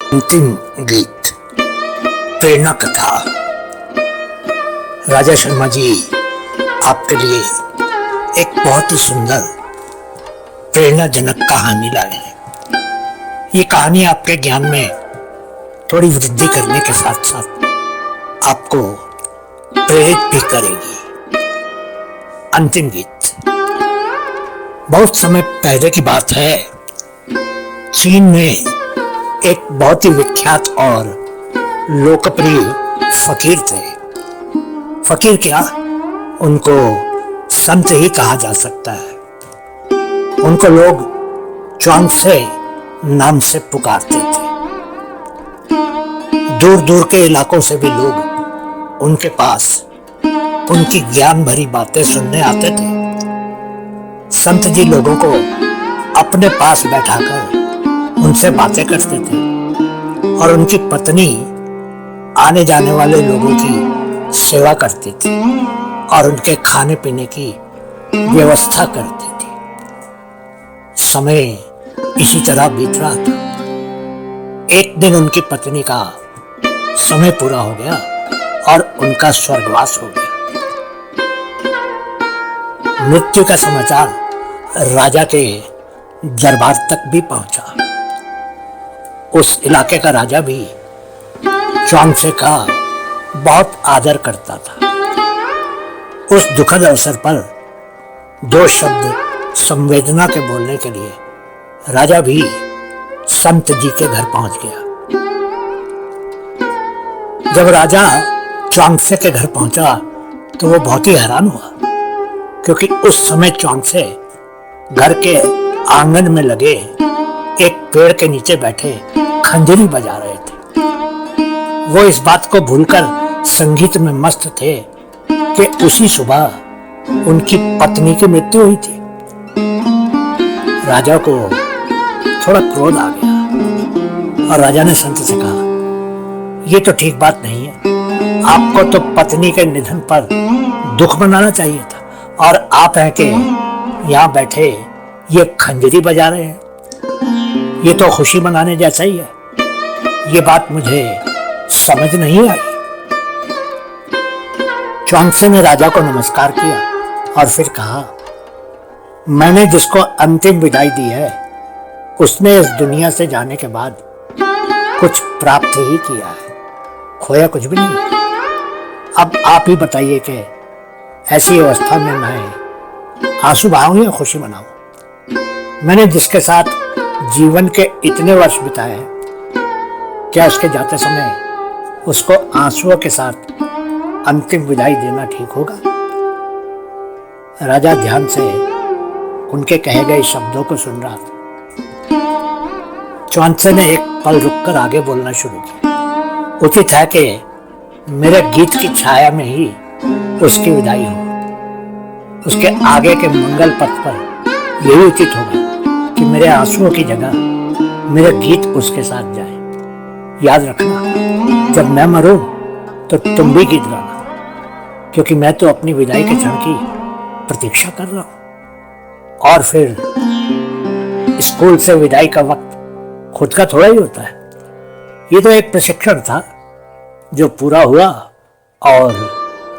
अंतिम गीत प्रेरणा कथा। राजा शर्मा जी आपके लिए एक बहुत ही सुंदर प्रेरणाजनक कहानी लाए हैं। ये कहानी आपके ज्ञान में थोड़ी वृद्धि करने के साथ साथ आपको प्रेरित भी करेगी। अंतिम गीत। बहुत समय पहले की बात है, चीन में एक बहुत ही विख्यात और लोकप्रिय फकीर थे। फकीर क्या, उनको संत ही कहा जा सकता है। उनको लोग च्वांगसे नाम से पुकारते थे। दूर दूर के इलाकों से भी लोग उनके पास उनकी ज्ञान भरी बातें सुनने आते थे। संत जी लोगों को अपने पास बैठाकर उनसे बातें करते थे और उनकी पत्नी आने जाने वाले लोगों की सेवा करती थी और उनके खाने पीने की व्यवस्था करती थी। समय इसी तरह बीत रहा था। एक दिन उनकी पत्नी का समय पूरा हो गया और उनका स्वर्गवास हो गया। मृत्यु का समाचार राजा के दरबार तक भी पहुंचा। उस इलाके का राजा भी च्वांगसे का बहुत आदर करता था। उस दुखद अवसर पर दो शब्द संवेदना के बोलने के लिए राजा भी संत जी के घर पहुंच गया। जब राजा च्वांगसे के घर पहुंचा तो वो बहुत ही हैरान हुआ, क्योंकि उस समय च्वांगसे घर के आंगन में लगे एक पेड़ के नीचे बैठे खंजरी बजा रहे थे। वो इस बात को भूलकर संगीत में मस्त थे कि उसी सुबह उनकी पत्नी की मृत्यु हुई थी। राजा को थोड़ा क्रोध आ गया और राजा ने संत से कहा, ये तो ठीक बात नहीं है। आपको तो पत्नी के निधन पर दुख मनाना चाहिए था और आप हैं कि यहाँ बैठे ये खंजरी बजा रहे हैं। ये तो खुशी मनाने जैसा ही है। ये बात मुझे समझ नहीं आई। च्वांगसे ने राजा को नमस्कार किया और फिर कहा, मैंने जिसको अंतिम विदाई दी है उसने इस दुनिया से जाने के बाद कुछ प्राप्त ही किया है, खोया कुछ भी नहीं। अब आप ही बताइए कि ऐसी अवस्था में मैं आंसू बहाऊं या खुशी मनाऊं? मैंने जिसके साथ जीवन के इतने वर्ष बिताए हैं, क्या उसके जाते समय उसको आंसुओं के साथ अंतिम विदाई देना ठीक होगा? राजा ध्यान से उनके कहे गए शब्दों को सुन रहा था। च्वांगसे ने एक पल रुककर आगे बोलना शुरू किया। उचित है कि मेरे गीत की छाया में ही उसकी विदाई हो। उसके आगे के मंगल पथ पर यही उचित होगा कि मेरे आंसुओं की जगह मेरे गीत उसके साथ जाए। याद रखना, जब मैं मरूं तो तुम भी गीत गाना, क्योंकि मैं तो अपनी विदाई के क्षण की प्रतीक्षा कर रहा हूं। और फिर स्कूल से विदाई का वक्त खुद का थोड़ा ही होता है। ये तो एक प्रशिक्षण था जो पूरा हुआ और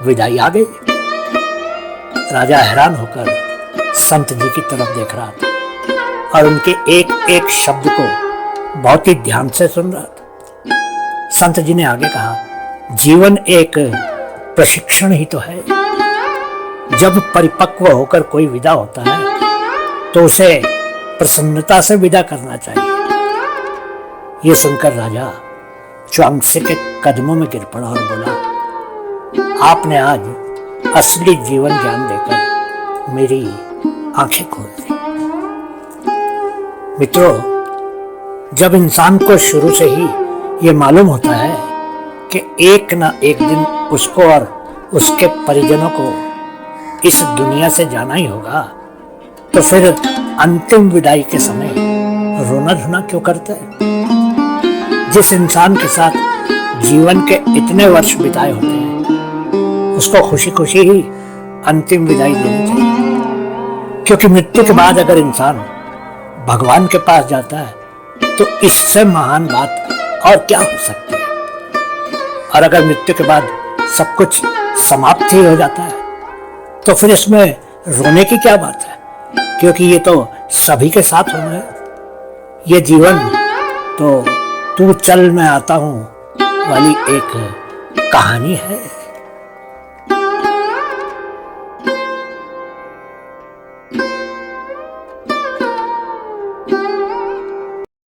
विदाई आ गई। राजा हैरान होकर संत जी की तरफ देख रहा था और उनके एक एक शब्द को बहुत ही ध्यान से सुन रहा था। संत जी ने आगे कहा, जीवन एक प्रशिक्षण ही तो है। जब परिपक्व होकर कोई विदा होता है तो उसे प्रसन्नता से विदा करना चाहिए। ये सुनकर राजा च्वांगसे के कदमों में गिर पड़ा और बोला, आपने आज असली जीवन ज्ञान देकर मेरी आंखें खोल दी। मित्रों, जब इंसान को शुरू से ही ये मालूम होता है कि एक ना एक दिन उसको और उसके परिजनों को इस दुनिया से जाना ही होगा, तो फिर अंतिम विदाई के समय रोना धोना क्यों करता है? जिस इंसान के साथ जीवन के इतने वर्ष बिताए होते हैं उसको खुशी खुशी ही अंतिम विदाई देनी चाहिए, क्योंकि मृत्यु के बाद अगर इंसान भगवान के पास जाता है तो इससे महान बात और क्या हो सकती है। और अगर मृत्यु के बाद सब कुछ समाप्त ही हो जाता है तो फिर इसमें रोने की क्या बात है, क्योंकि ये तो सभी के साथ होना है। ये जीवन तो तू चल मैं आता हूं वाली एक कहानी है।